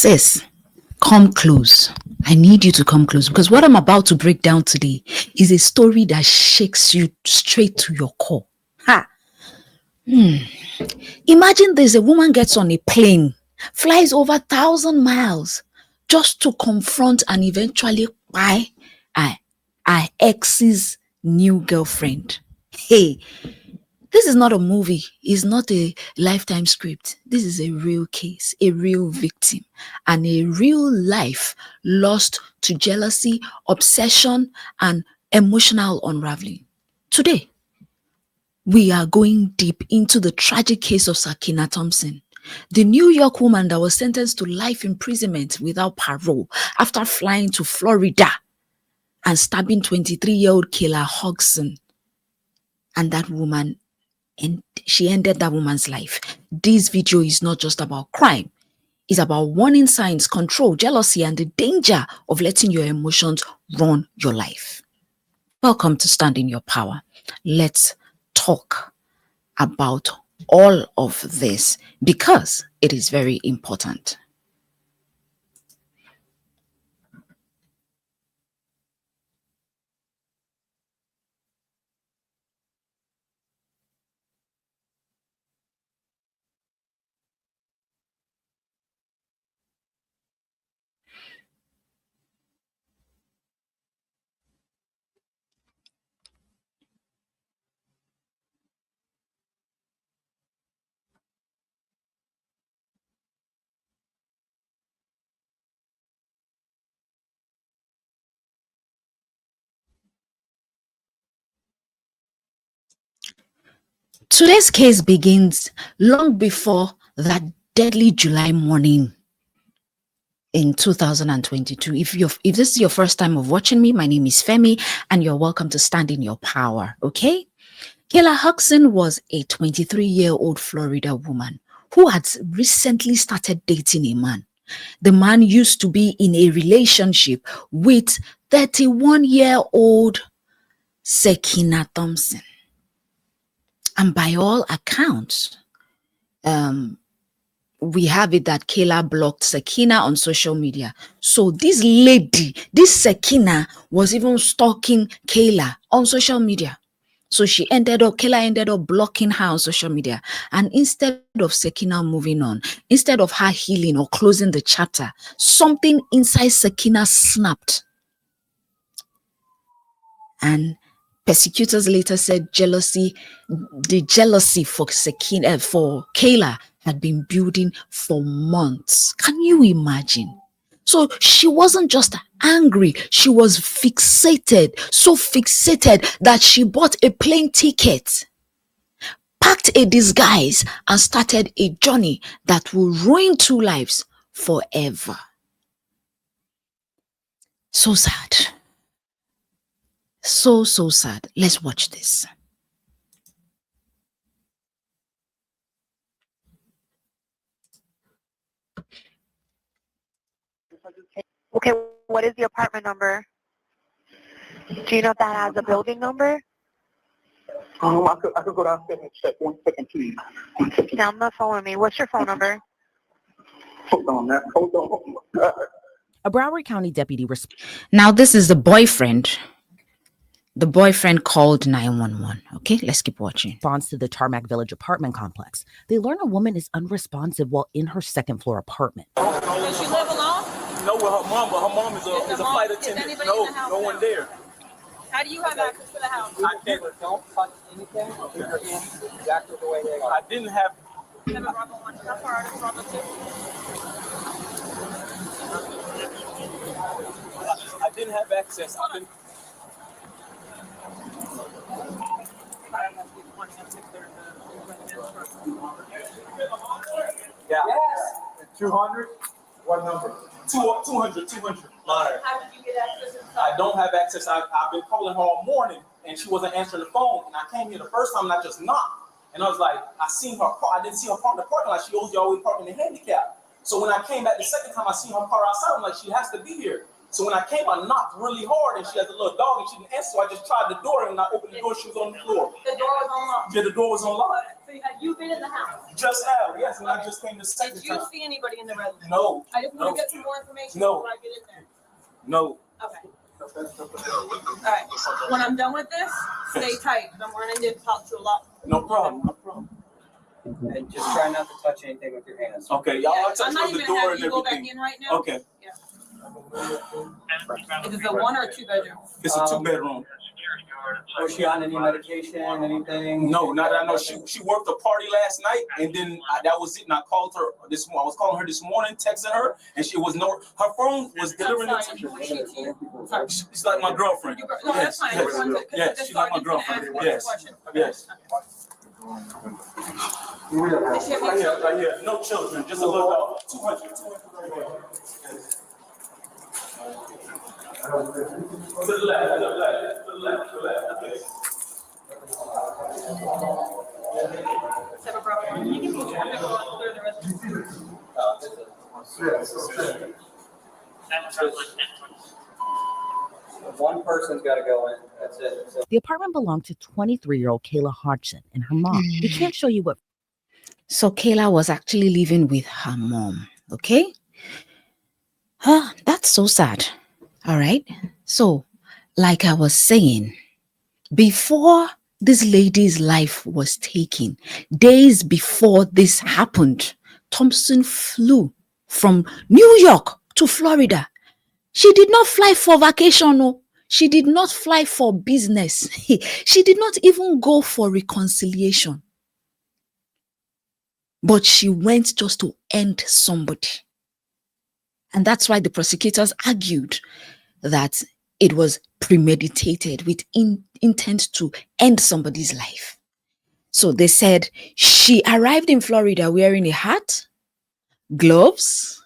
Sis, come close. I need you to come close because what I'm about to break down today is a story that shakes you straight to your core. Ha! Imagine this, a woman gets on a plane, flies over 1,000 miles just to confront and eventually buy her ex's new girlfriend. Hey, this is not a movie. It's not a Lifetime script. This is a real case, a real victim, and a real life lost to jealousy, obsession, and emotional unraveling. Today, we are going deep into the tragic case of Sakiyna Thompson, the New York woman that was sentenced to life imprisonment without parole after flying to Florida and stabbing 23-year-old Kayla Hodgson. And that woman, and she ended that woman's life. This video is not just about crime. It's about warning signs, control, jealousy, and the danger of letting your emotions run your life. Welcome to Stand in Your Power. Let's talk about all of this because it is very important. Today's case begins long before that deadly July morning in 2022. If this is your first time of watching me, my name is Femi, and you're welcome to Stand in Your Power, okay? Kayla Hodgson was a 23-year-old Florida woman who had recently started dating a man. The man used to be in a relationship with 31-year-old Sakiyna Thompson. And by all accounts, we have it that Kayla blocked Sakiyna on social media. So this lady, this Sakiyna, was even stalking Kayla on social media. So Kayla ended up blocking her on social media. And instead of Sakiyna moving on, instead of her healing or closing the chapter, something inside Sakiyna snapped. And prosecutors later said the jealousy for Kayla had been building for months. Can you imagine? So she wasn't just angry, she was fixated, so fixated that she bought a plane ticket, packed a disguise, and started a journey that will ruin two lives forever. So sad. So sad. Let's watch this. Okay, what is the apartment number? Do you know if that has a building number? I could go downstairs and check. 1 second, please. 1 second. Stay on the phone with me. What's your phone number? Hold on, man. Hold on. Oh, my God. A Broward County deputy Now, this is the boyfriend. The boyfriend called 911. Okay, let's keep watching. responds to the Tarmac Village apartment complex. They learn a woman is unresponsive while in her second floor apartment. Does she live alone? No, with her mom, but her mom is a flight attendant. No one there. How do you have access to the house? I can't. Don't touch anything. Leave your hands exactly the way they are. I didn't have. You have a Bravo 1. How far out is Bravo 2? I didn't have access. I've been. Yeah. Yes. 200. What number? 200. Liar. How did you get access inside? I don't have access. I've been calling her all morning, and she wasn't answering the phone. And I came here the first time, and I just knocked. And I was like, I seen her car. I didn't see her park in the parking lot. She always parking in the handicap. So when I came back the second time, I seen her car outside. I'm like, she has to be here. So when I came, I knocked really hard, and she has a little dog, and she didn't answer. So I just tried the door, and I opened the door. She was on the floor. The door was unlocked. Yeah, the door was unlocked. So had you been in the house? Just now, yes, and I just came the second Did you time. see anybody in the residence? No. I just want No. to get some more information No. before I get in there. No. Okay. All right. When I'm done with this, stay tight. I'm running to talk to a lot. No problem. No problem. And just try not to touch anything with your hands. Okay, y'all. Yeah, I touched I'm not the even door having and you go back everything. in right now. Okay, Is it a 1 or 2 bedroom? it's a 2-bedroom. Was she on any medication, anything? No, not that I know. She worked a party last night, and then that was it. And I called her this morning. I was calling her this morning, texting her, and she was no. Her phone was delivering I'm it sorry, to who is she to you? Sorry. She's like my girlfriend. No, that's fine. I just wanted to- Yes, she's like my girlfriend. Yes, yes. Does she have Right any here, children? right here. No children, just a little dog. 200. To the left, to the left, to the left, to the left. Okay. Separate property. You can go clear the rest. One person's got to go in. That's it. So The apartment belonged to 23-year-old Kayla Hodgson and her mom. We can't show you what. So Kayla was actually living with her mom. Okay. That's so sad. All right. So, like I was saying, before this lady's life was taken, days before this happened, Thompson flew from New York to Florida. She did not fly for vacation. No. She did not fly for business. She did not even go for reconciliation. But she went just to end somebody. And that's why the prosecutors argued that it was premeditated with intent to end somebody's life. So they said she arrived in Florida wearing a hat, gloves,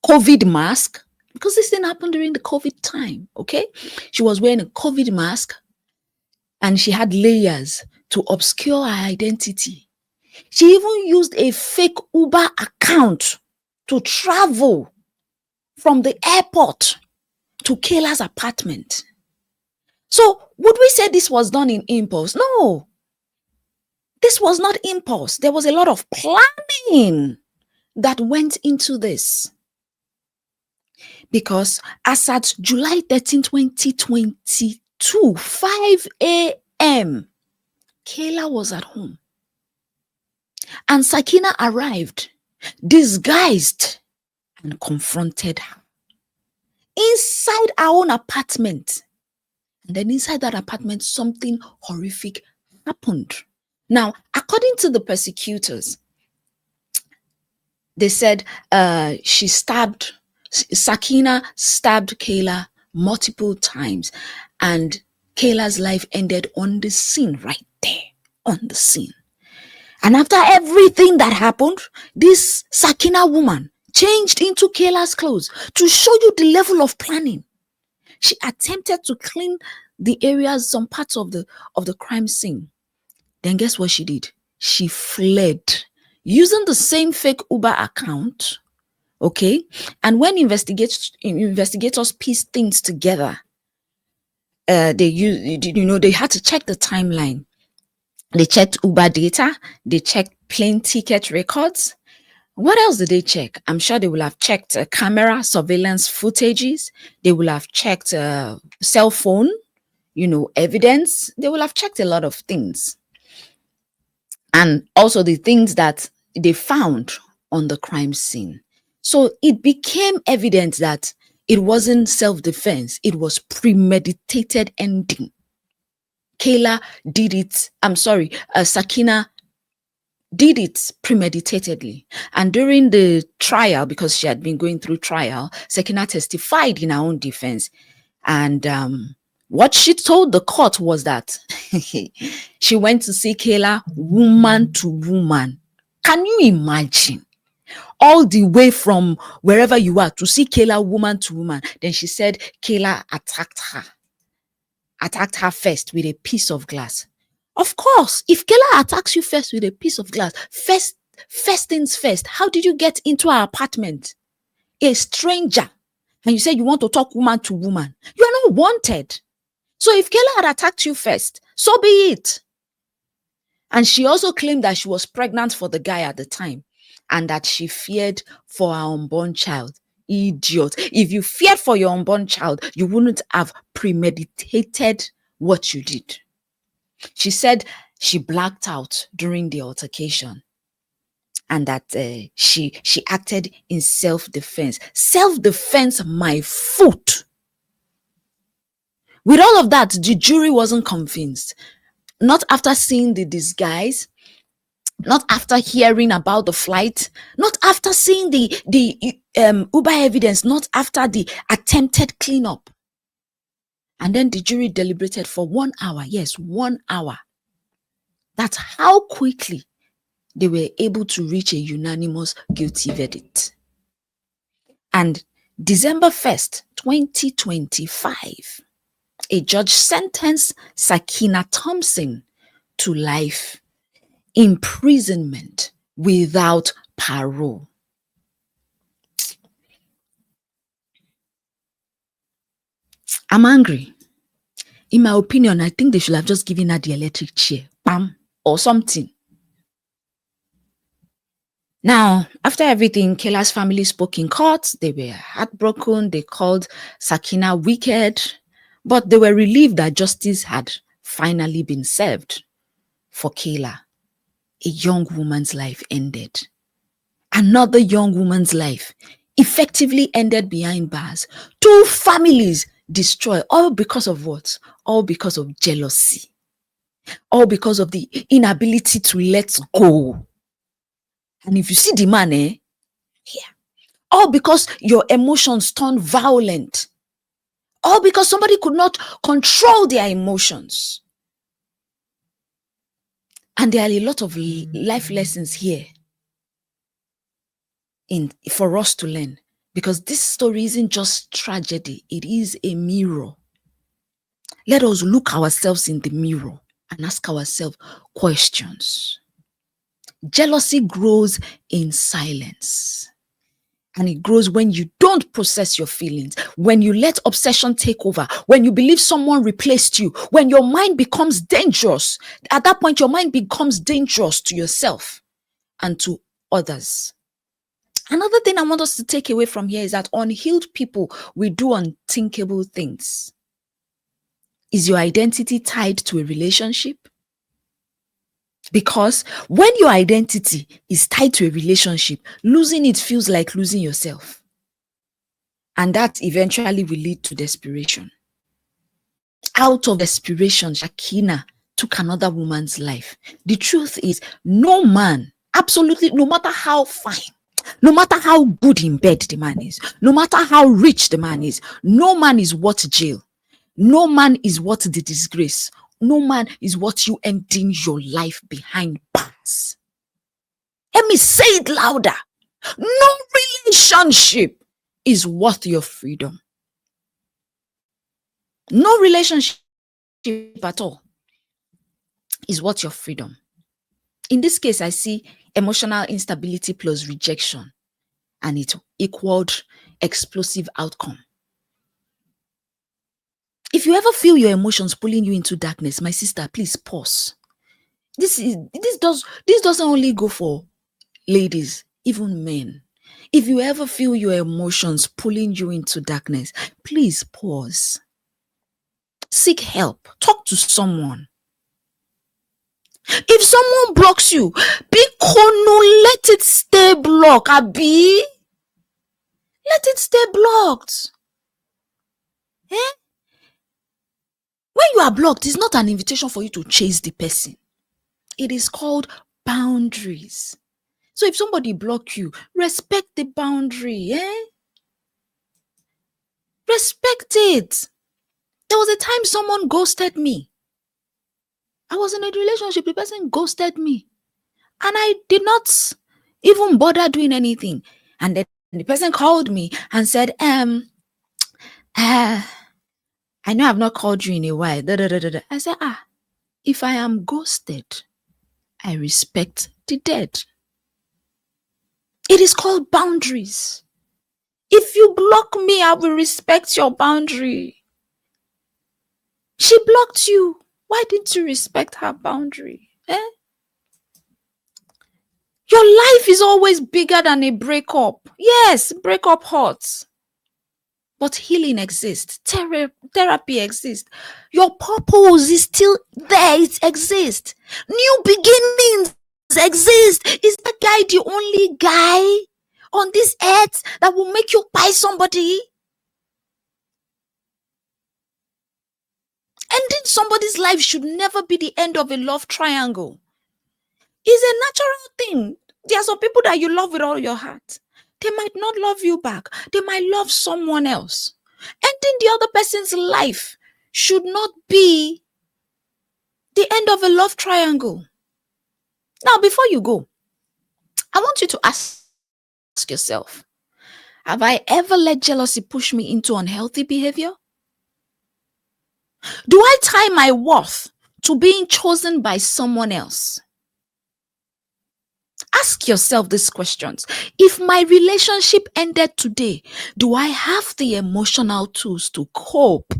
COVID mask, because this thing happened during the COVID time, okay? She was wearing a COVID mask and she had layers to obscure her identity. She even used a fake Uber account to travel from the airport to Kayla's apartment. So would we say this was done in impulse? No. This was not impulse. There was a lot of planning that went into this. Because as at July 13, 2022, 5 a.m., Kayla was at home. And Sakiyna arrived, disguised, and confronted her inside our own apartment. And then inside that apartment, something horrific happened. Now, according to the prosecutors, they said Sakiyna stabbed Kayla multiple times, and Kayla's life ended on the scene, right there, on the scene. And after everything that happened, this Sakiyna woman changed into Kayla's clothes to show you the level of planning. She attempted to clean the areas, some parts of the crime scene. Then guess what she did? She fled using the same fake Uber account. Okay. And when investigators piece things together, they had to check the timeline. They checked Uber data. They checked plane ticket records. What else did they check? I'm sure they will have checked camera surveillance footages. They will have checked cell phone, evidence. They will have checked a lot of things. And also the things that they found on the crime scene. So it became evident that it wasn't self-defense. It was premeditated ending. Kayla did it. Sakiyna did it premeditatedly. And during the trial, because she had been going through trial, Sakiyna testified in her own defense. And what she told the court was that she went to see Kayla woman to woman. Can you imagine? All the way from wherever you are to see Kayla woman to woman. Then she said Kayla attacked her first with a piece of glass. Of course, if Kayla attacks you first with a piece of glass, first things first, how did you get into her apartment? A stranger and you say you want to talk woman to woman, you are not wanted. So if Kayla had attacked you first, so be it. And she also claimed that she was pregnant for the guy at the time and that she feared for her unborn child. Idiot. If you feared for your unborn child, you wouldn't have premeditated what you did. She said she blacked out during the altercation and that she acted in self-defense. Self-defense, my foot. With all of that, the jury wasn't convinced. Not after seeing the disguise, not after hearing about the flight, not after seeing the Uber evidence, not after the attempted cleanup. And then the jury deliberated for 1 hour. Yes, 1 hour. That's how quickly they were able to reach a unanimous guilty verdict. And December 1st, 2025, a judge sentenced Sakiyna Thompson to life imprisonment without parole. I'm angry. In my opinion, I think they should have just given her the electric chair, bam, or something. Now, after everything, Kayla's family spoke in court. They were heartbroken. They called Sakiyna wicked, but they were relieved that justice had finally been served for Kayla. A young woman's life ended. Another young woman's life effectively ended behind bars. 2 families destroyed, all because of what? All because of jealousy. All because of the inability to let go. And if you see the man, yeah, all because your emotions turned violent. All because somebody could not control their emotions. And there are a lot of life lessons here for us to learn, because this story isn't just tragedy, it is a mirror. Let us look ourselves in the mirror and ask ourselves questions. Jealousy grows in silence, and it grows when you don't process your feelings, when you let obsession take over, when you believe someone replaced you, when your mind becomes dangerous. At that point, your mind becomes dangerous to yourself and to others. Another thing I want us to take away from here is that unhealed people will do unthinkable things. Is your identity tied to a relationship? Because when your identity is tied to a relationship, losing it feels like losing yourself. And that eventually will lead to desperation. Out of desperation, Sakiyna took another woman's life. The truth is, no man, absolutely, no matter how fine, no matter how good in bed the man is, no matter how rich the man is, no man is worth jail. No man is worth the disgrace. No man is worth you ending your life behind bars. Let me say it louder. No relationship is worth your freedom. No relationship at all is worth your freedom. In this case, I see emotional instability plus rejection, and it equaled explosive outcome. If you ever feel your emotions pulling you into darkness, my sister, please pause. This doesn't only go for ladies, even men. If you ever feel your emotions pulling you into darkness, please pause. Seek help. Talk to someone. If someone blocks you, let it stay blocked, Abi. Let it stay blocked. When you are blocked, it's not an invitation for you to chase the person. It is called boundaries. So if somebody blocks you, respect the boundary. Respect it. There was a time someone ghosted me. I was in a relationship, the person ghosted me. And I did not even bother doing anything. And then the person called me and said, I know I've not called you in a while. I said, if I am ghosted, I respect the dead. It is called boundaries. If you block me, I will respect your boundary. She blocked you. Why didn't you respect her boundary? Your life is always bigger than a breakup. Yes, breakup hurts. But healing exists. Therapy exists. Your purpose is still there. It exists. New beginnings exist. Is that guy the only guy on this earth that will make you buy somebody? Ending somebody's life should never be the end of a love triangle. It's a natural thing. There are some people that you love with all your heart. They might not love you back. They might love someone else. Ending the other person's life should not be the end of a love triangle. Now, before you go, I want you to ask yourself, have I ever let jealousy push me into unhealthy behavior? Do I tie my worth to being chosen by someone else? Ask yourself these questions. If my relationship ended today, do I have the emotional tools to cope?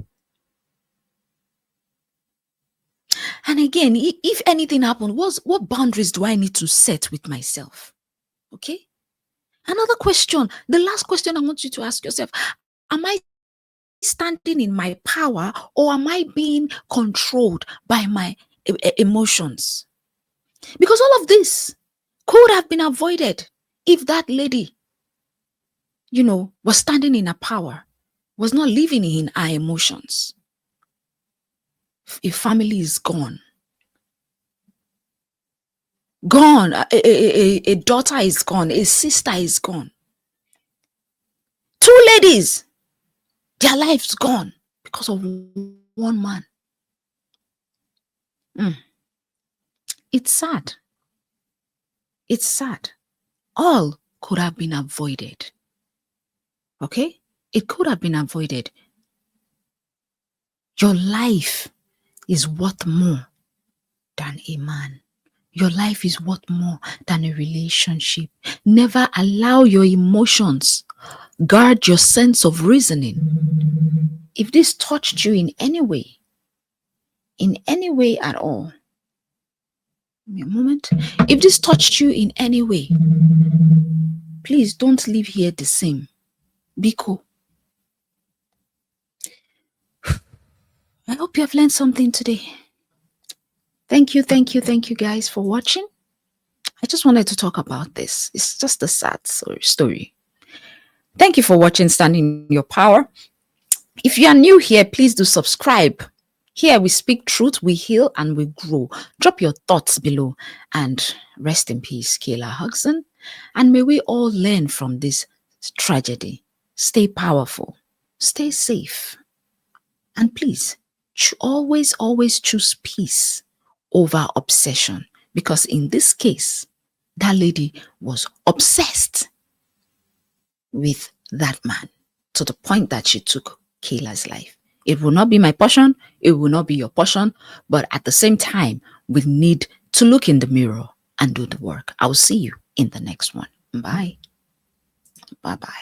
And again, if anything happened, what boundaries do I need to set with myself? Okay? Another question, the last question I want you to ask yourself, am I standing in my power or am I being controlled by my emotions? Because all of this could have been avoided if that lady, was standing in her power, was not living in her emotions. A family is gone. Gone. A daughter is gone. A sister is gone. Two ladies, their lives gone because of one man. It's sad. It's sad. All could have been avoided. Okay? It could have been avoided. Your life is worth more than a man. Your life is worth more than a relationship. Never allow your emotions guard your sense of reasoning. If this touched you in any way at all, give me a moment. If this touched you in any way, please don't leave here the same. Be cool. I hope you have learned something today. Thank you guys for watching. I just wanted to talk about this. It's just a sad story. Thank you for watching Standing in Your Power. If you are new here, please do subscribe. Here we speak truth, we heal, and we grow. Drop your thoughts below. And rest in peace, Kayla Hodgson. And may we all learn from this tragedy. Stay powerful. Stay safe. And please, always choose peace over obsession. Because in this case, that lady was obsessed with that man to the point that she took Kayla's life. It will not be my portion. It will not be your portion. But at the same time, we need to look in the mirror and do the work. I'll see you in the next one. Bye. Bye-bye.